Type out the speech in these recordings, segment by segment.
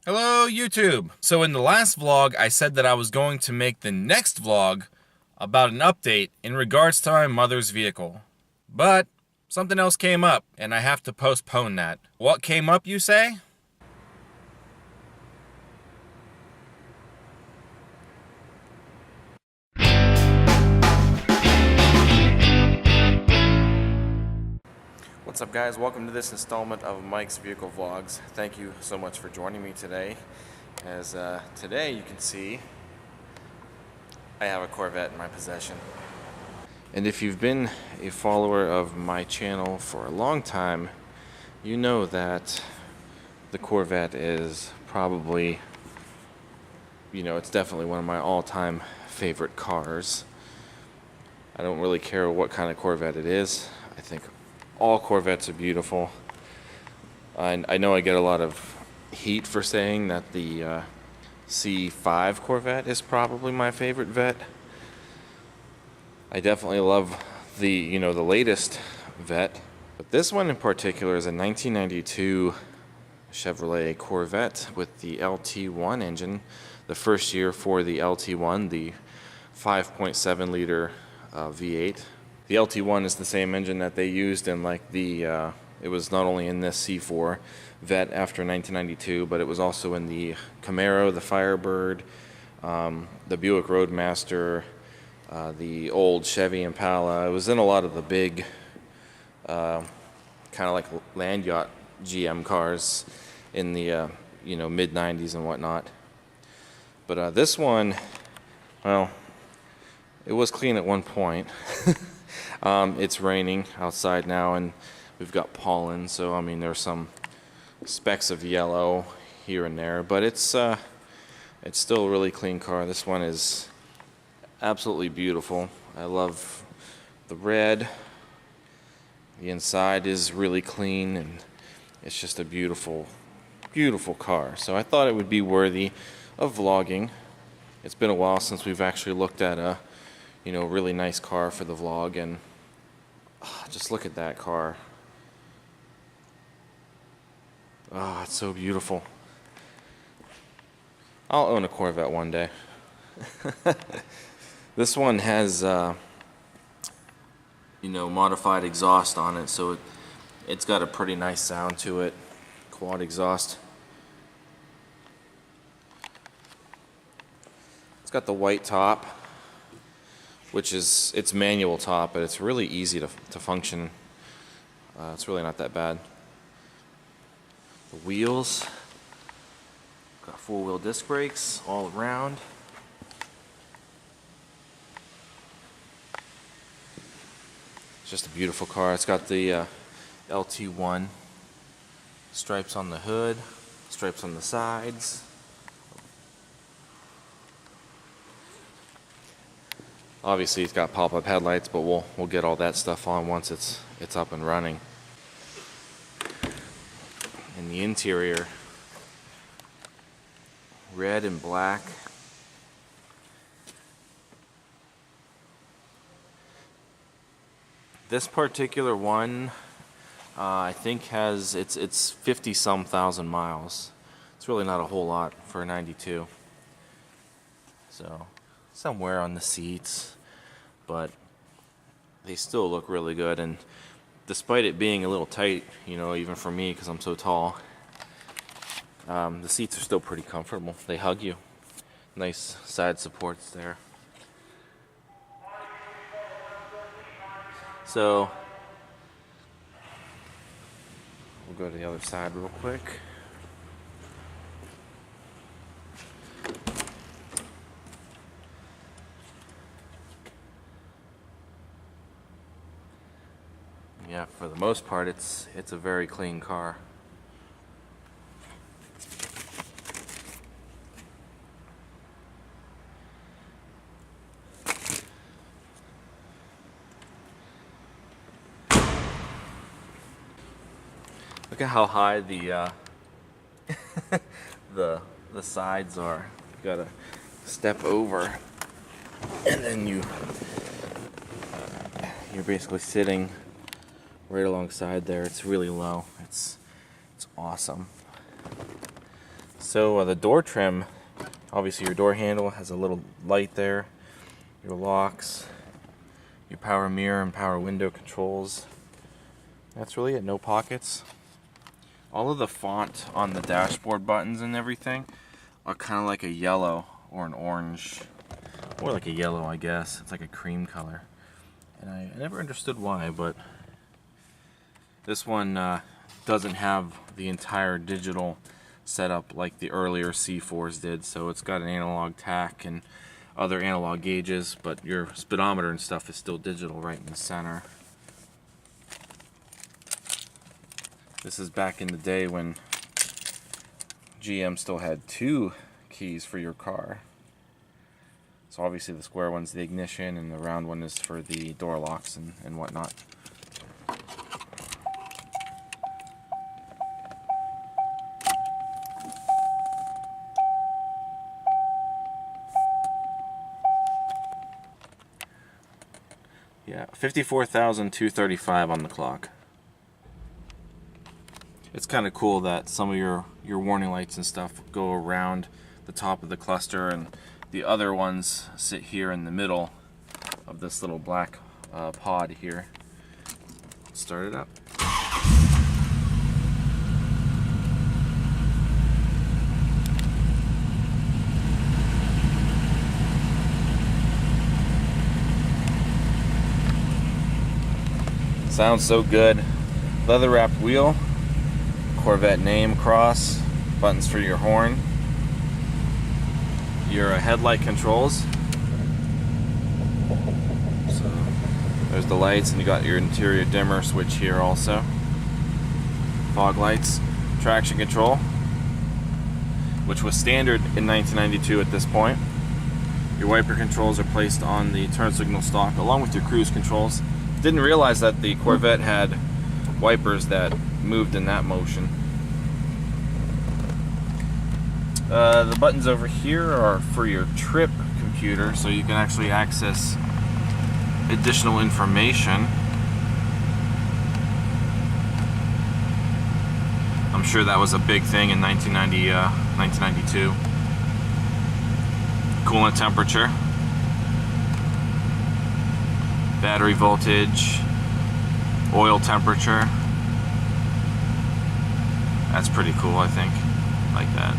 Hello YouTube! So in the last vlog I said that I was going to make the next vlog about an update in regards to my mother's vehicle. But something else came up and I have to postpone that. What came up, you say? What's up guys, welcome to this installment of Mike's Vehicle Vlogs. Thank you so much for joining me today. As today you can see I have a Corvette in my possession. And if you've been a follower of my channel for a long time, you know that the Corvette is probably, it's definitely one of my all-time favorite cars. I don't really care what kind of Corvette it is. I think all Corvettes are beautiful. I know I get a lot of heat for saying that the C5 Corvette is probably my favorite vet. I definitely love the latest vet, but this one in particular is a 1992 Chevrolet Corvette with the LT1 engine. The first year for the LT1, the 5.7 liter V8. The LT1 is the same engine that they used in it was not only in this C4 vet after 1992, but it was also in the Camaro, the Firebird, the Buick Roadmaster, the old Chevy Impala. It was in a lot of the big, kind of like land yacht GM cars in the mid 90s and whatnot. But this one, well, it was clean at one point. It's raining outside now and we've got pollen, so I mean there's some specks of yellow here and there, but it's still a really clean car. This one is absolutely beautiful. I love the red. The inside is really clean and it's just a beautiful, beautiful car. So I thought it would be worthy of vlogging. It's been a while since we've actually looked at a really nice car for the vlog, and just look at that car. Oh, it's so beautiful. I'll own a Corvette one day. This one has modified exhaust on it, so it's got a pretty nice sound to it. Quad exhaust. It's got the white top, which is, it's manual top, but it's really easy to function. It's really not that bad. The wheels, got four-wheel disc brakes all around. It's just a beautiful car. It's got the LT1 stripes on the hood, stripes on the sides. Obviously it's got pop-up headlights, but we'll get all that stuff on once it's up and running. In the interior, red and black. This particular one, I think it's 50-some thousand miles. It's really not a whole lot for a 92. So somewhere on the seats, but they still look really good. And despite it being a little tight, even for me because I'm so tall, the seats are still pretty comfortable. They hug you. Nice side supports there. So we'll go to the other side real quick. Yeah, for the most part, it's a very clean car. Look at how high the the sides are. You gotta step over, and then you're basically sitting right alongside there. It's really low. It's awesome. So the door trim, obviously your door handle has a little light there, your locks, your power mirror and power window controls. That's really it, no pockets. All of the font on the dashboard buttons and everything are kind of like a yellow or an orange, or like a yellow, I guess. It's like a cream color. And I never understood why, but this one doesn't have the entire digital setup like the earlier C4s did. So it's got an analog tach and other analog gauges, but your speedometer and stuff is still digital right in the center. This is back in the day when GM still had 2 keys for your car. So obviously the square one's the ignition and the round one is for the door locks and whatnot. Yeah, 54,235 on the clock. It's kind of cool that some of your warning lights and stuff go around the top of the cluster, and the other ones sit here in the middle of this little black pod here. Start it up. Sounds so good. Leather wrapped wheel, Corvette name across, buttons for your horn, your headlight controls. So there's the lights, and you got your interior dimmer switch here also. Fog lights, traction control, which was standard in 1992 at this point. Your wiper controls are placed on the turn signal stalk along with your cruise controls. Didn't realize that the Corvette had wipers that moved in that motion. The buttons over here are for your trip computer, so you can actually access additional information. I'm sure that was a big thing in 1992. Coolant temperature, battery voltage, oil temperature. That's pretty cool, I think. Like that.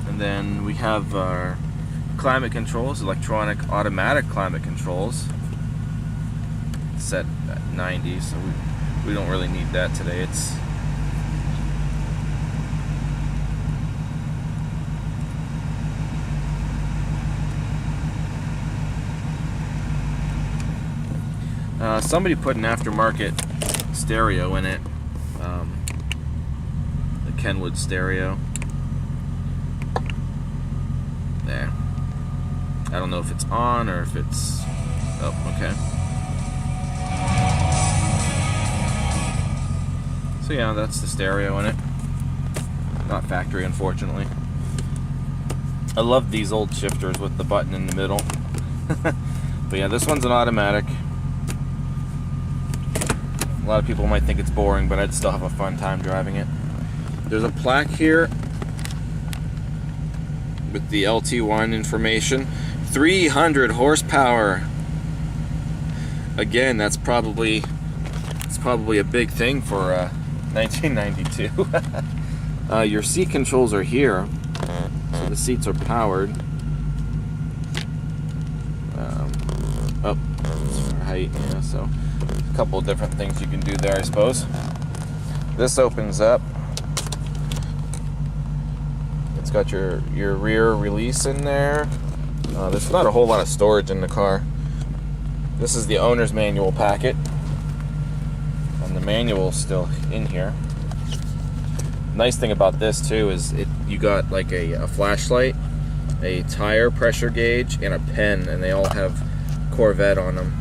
And then we have our climate controls, electronic automatic climate controls, set at 90, so we don't really need that today. It's somebody put an aftermarket stereo in it, the Kenwood stereo. There. I don't know if it's on or if it's... Oh, okay. So yeah, that's the stereo in it. Not factory, unfortunately. I love these old shifters with the button in the middle. But yeah, this one's an automatic. A lot of people might think it's boring, but I'd still have a fun time driving it. There's a plaque here with the LT1 information. 300 horsepower. Again, it's probably a big thing for 1992. Your seat controls are here, so the seats are powered. That's for height, yeah. So a couple of different things you can do there, I suppose. This opens up. It's got your rear release in there. There's not a whole lot of storage in the car. This is the owner's manual packet, and the manual's still in here. Nice thing about this too is you got like a flashlight, a tire pressure gauge, and a pen, and they all have Corvette on them.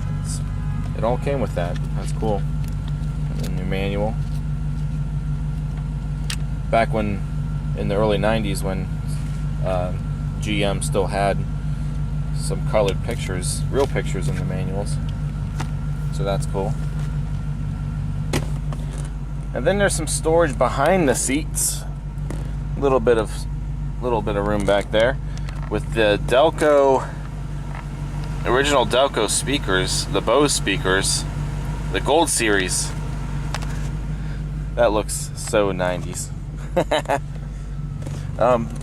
It all came with that. That's cool. And then your manual. Back when, in the early 90s, when GM still had some colored pictures, real pictures in the manuals. So that's cool. And then there's some storage behind the seats. A little bit of room back there with the original Delco speakers, the Bose speakers, the Gold Series. That looks so 90s.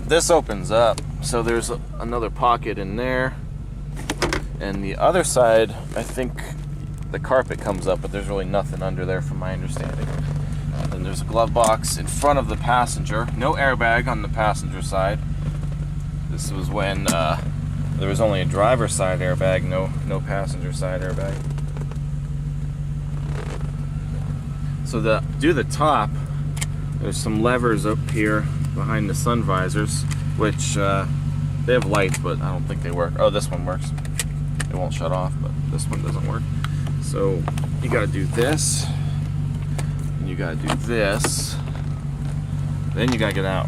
This opens up, so there's another pocket in there. And the other side, I think the carpet comes up, but there's really nothing under there from my understanding. And then there's a glove box in front of the passenger. No airbag on the passenger side. This was when there was only a driver's side airbag, no passenger side airbag. So to do the top, there's some levers up here behind the sun visors, which they have lights, but I don't think they work. Oh, this one works. It won't shut off, but this one doesn't work. So you gotta do this, and you gotta do this, then you gotta get out.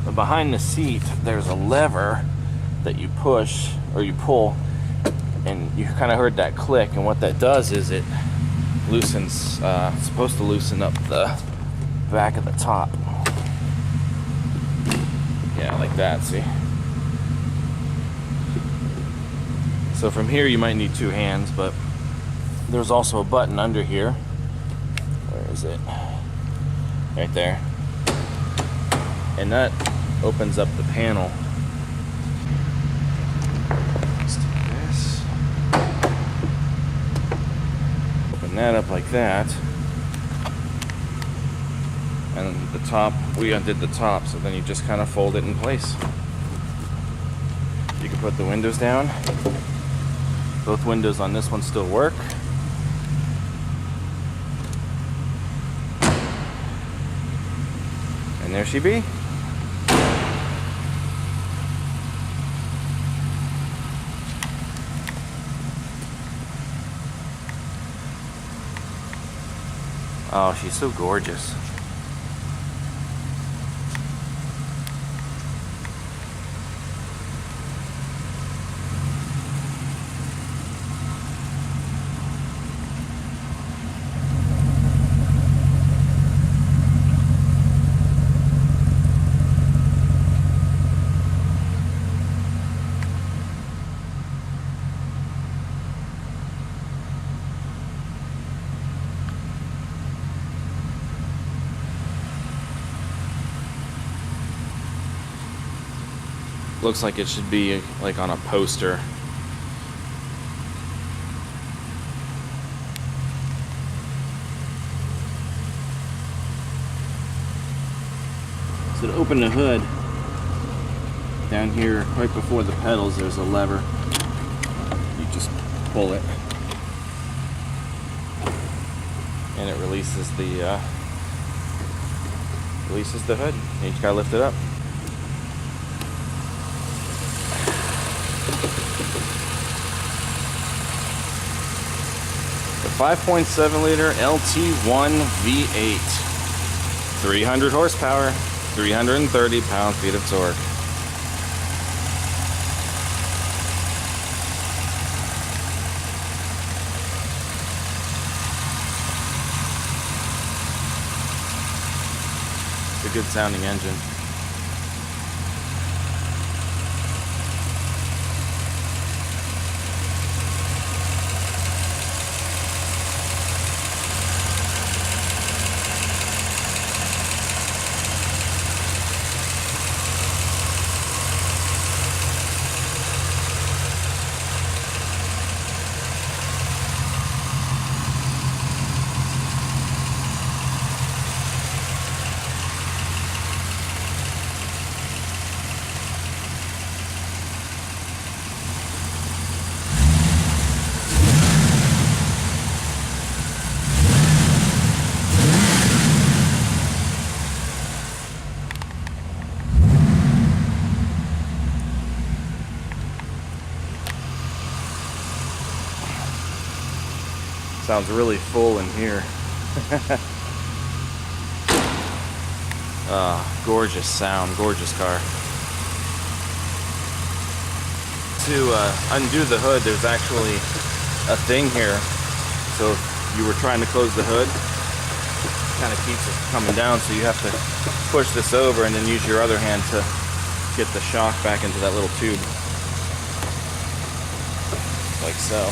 But behind the seat, there's a lever that you push, or you pull, and you kind of heard that click, and what that does is it loosens, it's supposed to loosen up the back of the top. Yeah, like that, see? So from here you might need two hands, but there's also a button under here. Where is it? Right there. And that opens up the panel. Let's do this. Open that up like that. And the top, we undid the top, so then you just kind of fold it in place. You can put the windows down. Both windows on this one still work. And there she be. Oh, she's so gorgeous. Looks like it should be like on a poster. So to open the hood, down here right before the pedals there's a lever. You just pull it and it releases the hood. You just gotta lift it up. The 5.7 liter LT1 V8, 300 horsepower, 330 pound-feet of torque. It's a good sounding engine. Sounds really full in here. Gorgeous sound, gorgeous car. To undo the hood, there's actually a thing here. So you were trying to close the hood, it kind of keeps it coming down, so you have to push this over and then use your other hand to get the shock back into that little tube, like so.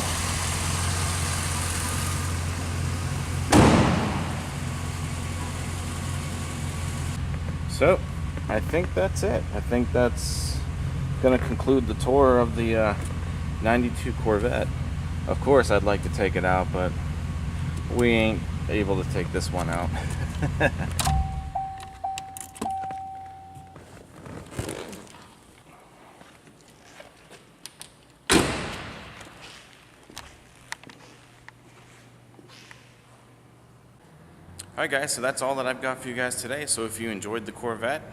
So, I think that's it. I think that's going to conclude the tour of the 92 Corvette. Of course, I'd like to take it out, but we ain't able to take this one out. Alright guys, so that's all that I've got for you guys today. So if you enjoyed the Corvette,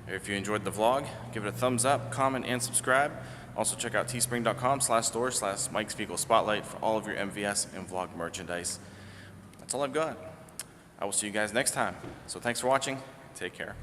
or if you enjoyed the vlog, give it a thumbs up, comment, and subscribe. Also check out teespring.com/store/Mike's Vehicle Spotlight for all of your MVS and vlog merchandise. That's all I've got. I will see you guys next time. So thanks for watching. Take care.